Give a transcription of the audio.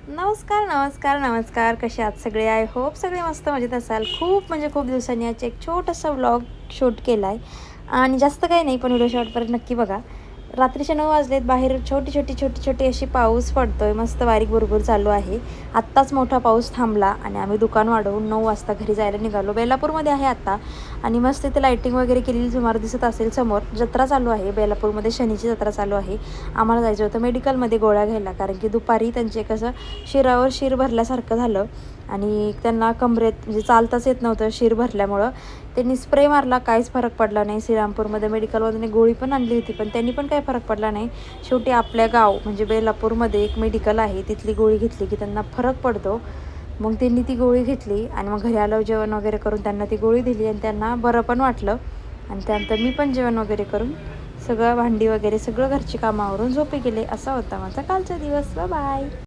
नमस्कार, नमस्कार, नमस्कार. कसे आहात सगळे? आय होप सगळे मस्त मजेत असाल. खूप दिवसांनी याचा एक छोटासा व्लॉग शूट केला आहे आणि जास्त काही नाही, पण व्हिडिओ शेवटपर्यंत नक्की बघा. रात्रीचे 9 वाजलेत. बाहेर छोटी अशी पाऊस पडतोय. मस्त बारीक बुरबुर चालू आहे. आत्ताच मोठा पाऊस थांबला आणि आम्ही दुकान वाढवून 9 वाजता घरी जायला निघालो. बेलापूरमध्ये आहे आता आणि मस्त इथे लाईटिंग वगैरे केलेली तुम्हाला दिसत असेल समोर. जत्रा चालू आहे बेलापूरमध्ये, शनीची जत्रा चालू आहे. आम्हाला जायचं होतं मेडिकलमध्ये गोळ्या घ्यायला, कारण की दुपारी त्यांचे कसं शिरावर शिर भरल्यासारखं झालं आणि त्यांना कमरेत म्हणजे चालताच येत नव्हतं शिर भरल्यामुळं. त्यांनी स्प्रे मारला, काहीच फरक पडला नाही. श्रीरामपूरमध्ये मेडिकलमधून एक गोळी पण आणली होती, पण त्यांनी पण काही फरक पडला नाही. शेवटी आपल्या गाव म्हणजे बेलापूरमध्ये एक मेडिकल आहे, तिथली गोळी घेतली की त्यांना फरक पडतो. मग त्यांनी ती गोळी घेतली आणि मग घरी आल्यावर जेवण वगैरे करून त्यांना ती गोळी दिली आणि त्यांना बरं पण वाटलं. आणि त्यानंतर मी पण जेवण वगैरे करून सगळं भांडी वगैरे सगळं घरची कामावरून झोपी गेले. असा होता माझा कालचा दिवस. बाय.